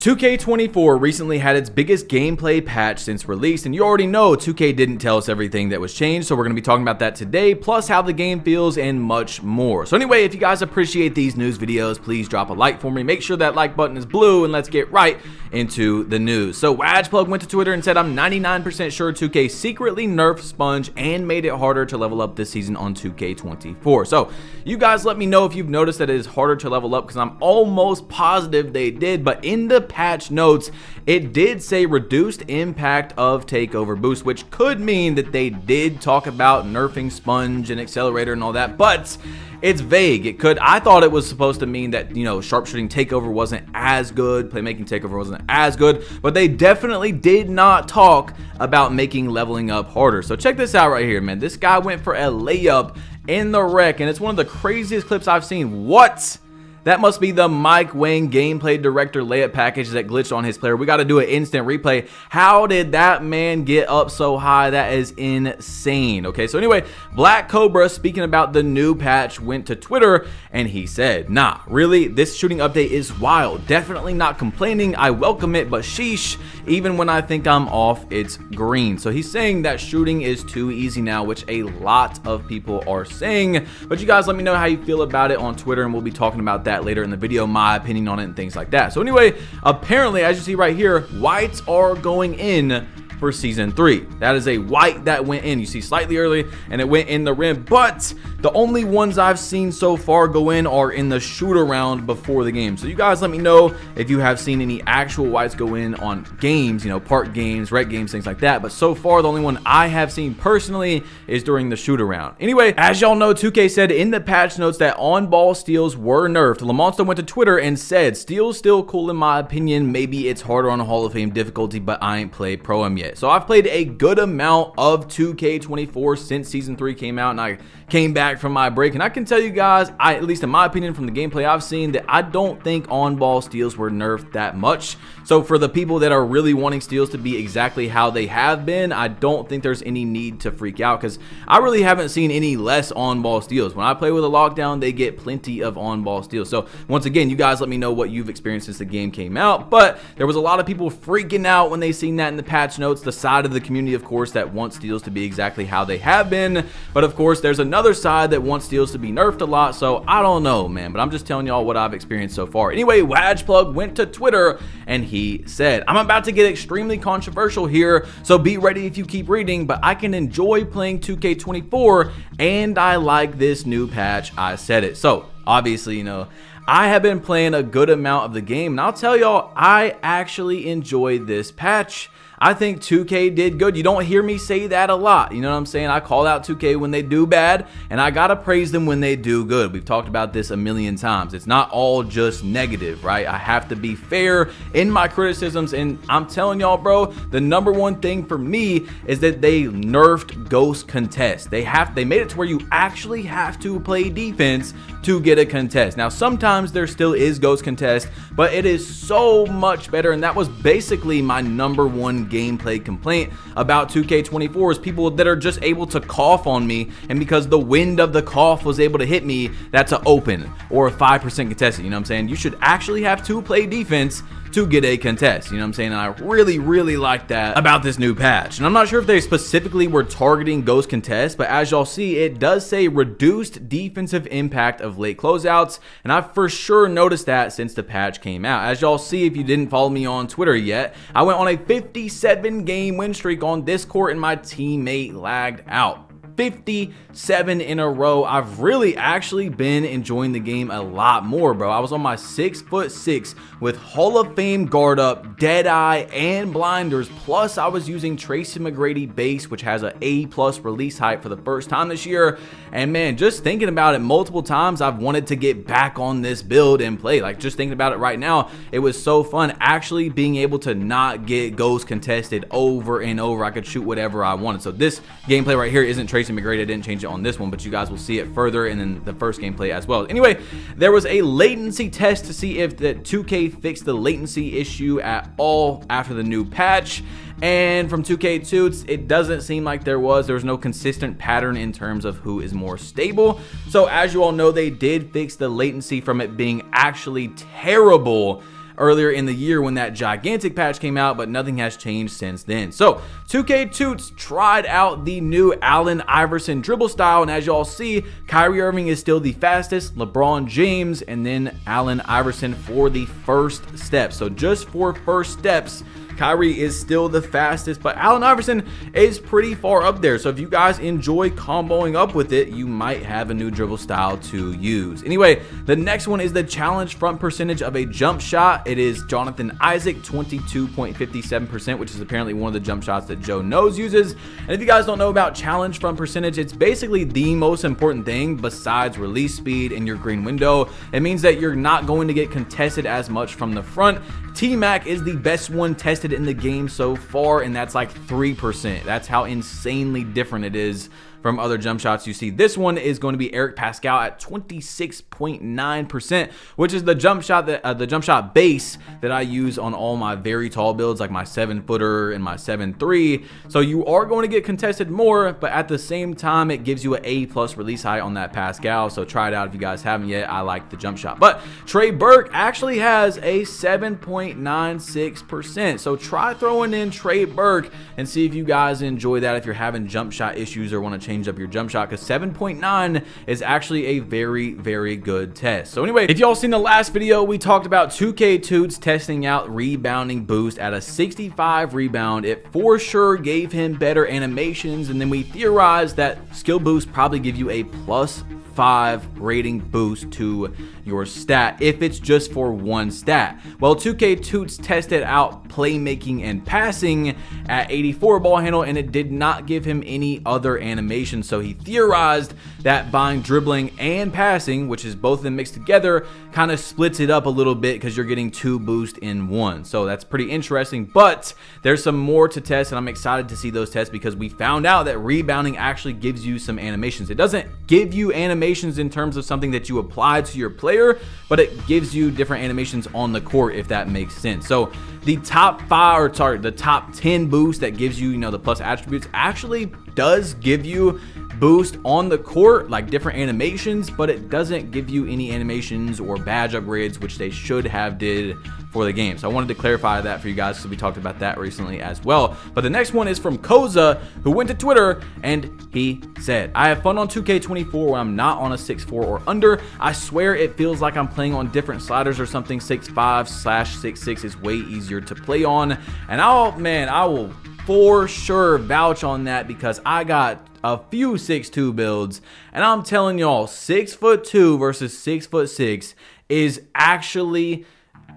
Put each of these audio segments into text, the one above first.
2K24 recently had its biggest gameplay patch since release, and you already know 2K didn't tell us everything that was changed, so we're going to be talking about that today, plus how the game feels and much more. So anyway, if you guys appreciate these news videos, please drop a like for me. Make sure that like button is blue, and let's get right into the news. So Wajplug went to Twitter and said, I'm 99% sure 2K secretly nerfed Sponge and made it harder to level up this season on 2K24. So you guys let me know if you've noticed that it is harder to level up, because I'm almost positive they did, but in the patch notes it did say reduced impact of takeover boost, which could mean that they did talk about nerfing Sponge and Accelerator and all that, but it's vague. It could, I thought it was supposed to mean that, you know, sharpshooting takeover wasn't as good, playmaking takeover wasn't as good, but they definitely did not talk about making leveling up harder. So check this out right here, man. This guy went for a layup in the wreck, and it's one of the craziest clips I've seen. What? That must be the Mike Wang gameplay director layup package that glitched on his player. We got to do an instant replay. How did that man get up so high? That is insane. Okay, so anyway, Black Cobra, speaking about the new patch, went to Twitter and he said, nah, really, this shooting update is wild. Definitely not complaining. I welcome it, but sheesh, even when I think I'm off, it's green. So he's saying that shooting is too easy now, which a lot of people are saying. But you guys let me know how you feel about it on Twitter, and we'll be talking about that later in the video, my opinion on it and things like that. So anyway, apparently, as you see right here, whites are going in for season 3. That is a white that went in. You see slightly early and it went in the rim, but the only ones I've seen so far go in are in the shoot around before the game. So you guys let me know if you have seen any actual whites go in on games, you know, park games, rec games, things like that. But so far, the only one I have seen personally is during the shoot around. Anyway, as y'all know, 2K said in the patch notes that on-ball steals were nerfed. Lamonster went to Twitter and said, steals still cool in my opinion. Maybe it's harder on a Hall of Fame difficulty, but I ain't played Pro-Am yet. So I've played a good amount of 2K24 since season 3 came out, and I came back from my break, and I can tell you guys, at least in my opinion from the gameplay I've seen, that I don't think on-ball steals were nerfed that much. So for the people that are really wanting steals to be exactly how they have been, I don't think there's any need to freak out, because I really haven't seen any less on-ball steals. When I play with a lockdown, they get plenty of on-ball steals. So once again, you guys let me know what you've experienced since the game came out, but there was a lot of people freaking out when they seen that in the patch notes. The side of the community, of course, that wants steals to be exactly how they have been, but of course there's another side that wants steals to be nerfed a lot. So I don't know, man, but I'm just telling y'all what I've experienced so far. Anyway, Wajplug went to Twitter and he said, I'm about to get extremely controversial here, so be ready if you keep reading, but I can enjoy playing 2K24 and I like this new patch. I said it. So obviously, you know, I have been playing a good amount of the game, and I'll tell y'all, I actually enjoyed this patch. I think 2K did good. You don't hear me say that a lot. You know what I'm saying? I call out 2K when they do bad, and I gotta praise them when they do good. We've talked about this a million times. It's not all just negative, right? I have to be fair in my criticisms, and I'm telling y'all, bro, the number one thing for me is that they nerfed Ghost Contest. They made it to where you actually have to play defense to get a contest. Now, sometimes there still is Ghost Contest, but it is so much better, and that was basically my number one gameplay complaint about 2K24 is people that are just able to cough on me, and because the wind of the cough was able to hit me, that's an open or a 5% contested. You know what I'm saying? You should actually have to play defense to get a contest. You know what I'm saying? And I really like that about this new patch. And I'm not sure if they specifically were targeting Ghost Contest, but as y'all see, it does say reduced defensive impact of late closeouts, and I've for sure noticed that since the patch came out. As y'all see, if you didn't follow me on Twitter yet, I went on a 57 game win streak on this court and my teammate lagged out. 57 in a row. I've really actually been enjoying the game a lot more, bro. I was on my 6'6" with Hall of Fame guard up, dead eye, and blinders. Plus, I was using Tracy McGrady base, which has an A+ release height for the first time this year. And man, just thinking about it multiple times, I've wanted to get back on this build and play. Like, just thinking about it right now, it was so fun actually being able to not get Ghost Contested over and over. I could shoot whatever I wanted. So this gameplay right here isn't Tracy McGrady. I didn't change it on this one, but you guys will see it further and in the first gameplay as well. Anyway, there was a latency test to see if the 2K fixed the latency issue at all after the new patch. And from 2K2, it doesn't seem like there was no consistent pattern in terms of who is more stable. So as you all know, they did fix the latency from it being actually terrible earlier in the year when that gigantic patch came out, but nothing has changed since then. So 2K Toots tried out the new Allen Iverson dribble style, and as y'all see, Kyrie Irving is still the fastest, LeBron James, and then Allen Iverson for the first step. So just for first steps, Kyrie is still the fastest, but Allen Iverson is pretty far up there. So if you guys enjoy comboing up with it, you might have a new dribble style to use. Anyway, the next one is the challenge front percentage of a jump shot. It is Jonathan Isaac, 22.57%, which is apparently one of the jump shots that Joe Knows uses. And if you guys don't know about challenge front percentage, it's basically the most important thing besides release speed and your green window. It means that you're not going to get contested as much from the front. T-Mac is the best one tested in the game so far, and that's like 3%. That's how insanely different it is from other jump shots you see. This one is going to be Eric Pascal at 26.9%, which is the jump shot base that I use on all my very tall builds, like my 7-footer and my 7'3". So you are going to get contested more, but at the same time, it gives you an A+ release height on that Pascal. So try it out if you guys haven't yet. I like the jump shot. But Trey Burke actually has a 7.96%. So try throwing in Trey Burke and see if you guys enjoy that if you're having jump shot issues or want to change up your jump shot, because 7.9 is actually a very, very good test. So anyway, if y'all seen the last video, we talked about 2K Toots testing out rebounding boost at a 65 rebound. It for sure gave him better animations, and then we theorized that skill boost probably give you a +5 rating boost to your stat if it's just for one stat. Well, 2K Toots tested out playmaking and passing at 84 ball handle, and it did not give him any other animation. So he theorized that buying dribbling and passing, which is both of them mixed together, kind of splits it up a little bit because you're getting 2 boosts in one. So that's pretty interesting, but there's some more to test, and I'm excited to see those tests because we found out that rebounding actually gives you some animations. It doesn't give you animations in terms of something that you apply to your player, but it gives you different animations on the court, if that makes sense. So the top 5, or sorry, the top 10 boost that gives you, the plus attributes actually does give you boost on the court, like different animations, but it doesn't give you any animations or badge upgrades, which they should have did for the game. So I wanted to clarify that for you guys, because we talked about that recently as well. But the next one is from Koza, who went to Twitter and he said, "I have fun on 2K24 when I'm not on a 6'4" or under. I swear it feels like I'm playing on different sliders or something. 6'5/6'6" is way easier to play on." And I will for sure vouch on that, because I got a few 6'2" builds, and I'm telling y'all, 6'2" versus 6'6" is actually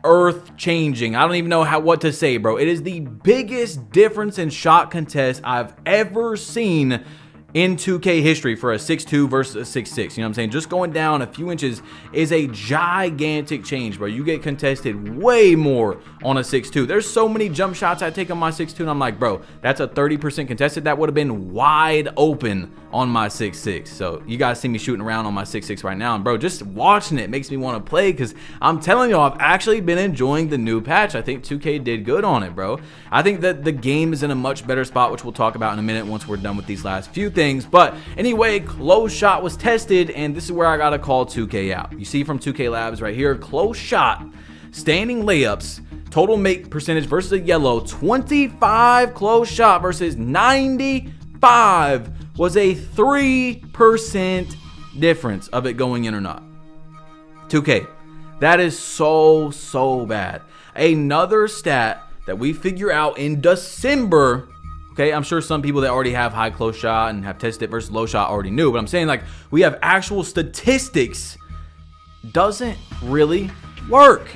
earth changing. I don't even know what to say, bro. It is the biggest difference in shot contest I've ever seen in 2K history for a 6'2" versus a 6'6". You know what I'm saying? Just going down a few inches is a gigantic change, bro. You get contested way more on a 6'2". There's so many jump shots I take on my 6'2", and I'm like, bro, that's a 30% contested. That would have been wide open on my 6'6". So you guys see me shooting around on my 6'6" right now, and bro, just watching it makes me want to play, because I'm telling y'all, I've actually been enjoying the new patch. I think 2K did good on it, bro. I think that the game is in a much better spot, which we'll talk about in a minute once we're done with these last few things. But anyway, close shot was tested, and this is where I gotta call 2K out. You see from 2K Labs right here, close shot, standing layups, total make percentage versus a yellow, 25 close shot versus 95 was a 3% difference of it going in or not. 2K, that is so bad. Another stat that we figure out in December. Okay, I'm sure some people that already have high close shot and have tested it versus low shot already knew, but I'm saying, like, we have actual statistics. Doesn't really work.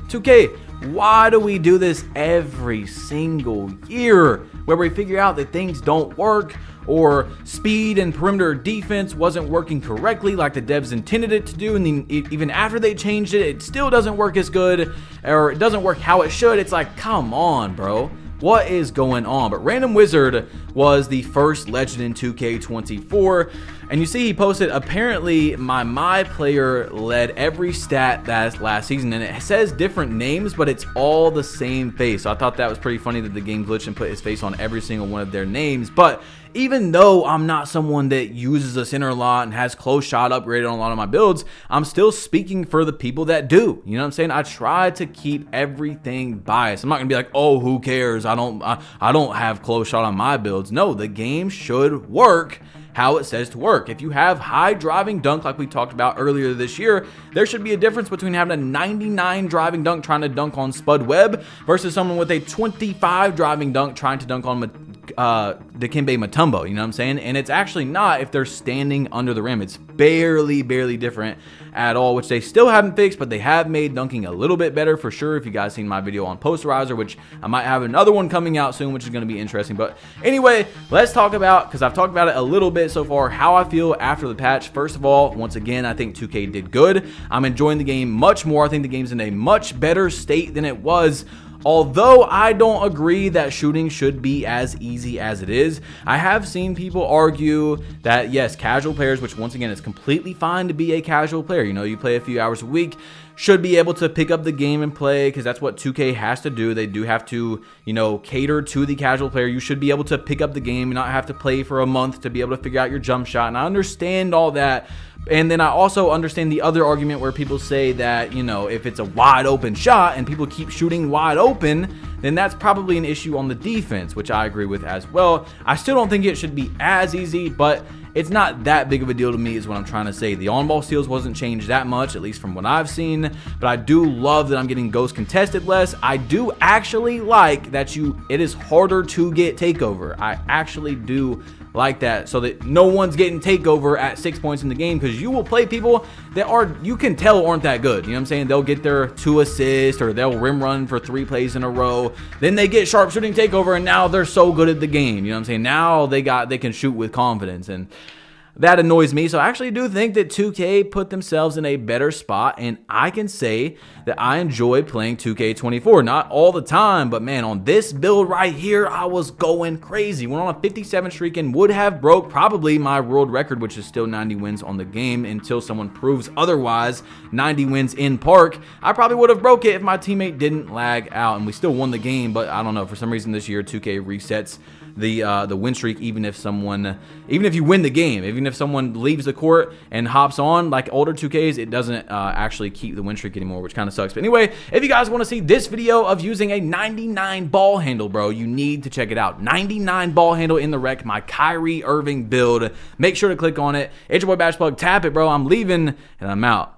2K, why do we do this every single year, where we figure out that things don't work, or speed and perimeter defense wasn't working correctly like the devs intended it to do, and then even after they changed it, it still doesn't work as good, or it doesn't work how it should? It's like, come on, bro. What is going on? But Random Wizard was the first legend in 2K24. And you see he posted, apparently my player led every stat that's last season, and it says different names, but it's all the same face. So I thought that was pretty funny that the game glitched and put his face on every single one of their names. But even though I'm not someone that uses the center a lot and has close shot upgraded on a lot of my builds, I'm still speaking for the people that do. You know what I'm saying? I try to keep everything biased. I'm not gonna be like, oh, who cares? I don't have close shot on my builds. No, the game should work how it says to work. If you have high driving dunk like we talked about earlier this year, there should be a difference between having a 99 driving dunk trying to dunk on Spud Webb versus someone with a 25 driving dunk trying to dunk on Dikembe Mutombo, you know what I'm saying? And it's actually not if they're standing under the rim. It's barely different at all, which they still haven't fixed, but they have made dunking a little bit better for sure. If you guys seen my video on posterizer, which I might have another one coming out soon, which is going to be interesting. But anyway, let's talk about, because I've talked about it a little bit so far, how I feel after the patch. First of all, once again, I think 2K did good. I'm enjoying the game much more. I think the game's in a much better state than it was. Although I don't agree that shooting should be as easy as it is, I have seen people argue that, yes, casual players, which once again is completely fine to be a casual player, you know, you play a few hours a week, should be able to pick up the game and play, because that's what 2K has to do. They do have to, you know, cater to the casual player. You should be able to pick up the game and not have to play for a month to be able to figure out your jump shot. And I understand all that. And then I also understand the other argument where people say that, you know, if it's a wide open shot and people keep shooting wide open, then that's probably an issue on the defense, which I agree with as well. I still don't think it should be as easy, but it's not that big of a deal to me is what I'm trying to say. The on-ball steals wasn't changed that much, at least from what I've seen, but I do love that I'm getting ghost contested less. I do actually like that it is harder to get takeover. I actually do like that, so that no one's getting takeover at 6 points in the game, because you will play people that you can tell aren't that good. You know what I'm saying? They'll get their 2 assists or they'll rim run for 3 plays in a row. Then they get sharpshooting takeover and now they're so good at the game. You know what I'm saying? Now they can shoot with confidence, and that annoys me. So I actually do think that 2K put themselves in a better spot, and I can say that I enjoy playing 2K24. Not all the time, but man, on this build right here, I was going crazy. Went on a 57 streak and would have broke probably my world record, which is still 90 wins on the game until someone proves otherwise. 90 wins in Park. I probably would have broke it if my teammate didn't lag out, and we still won the game, but I don't know, for some reason this year 2K resets the win streak even if you win the game. Even if someone leaves the court and hops on like older 2Ks, it doesn't actually keep the win streak anymore, which kind of sucks. But anyway, if you guys want to see this video of using a 99 ball handle, bro, you need to check it out. 99 ball handle in the rec, my Kyrie Irving build. Make sure to click on it. It's your boy Bash Plug. Tap it, bro. I'm leaving and I'm out.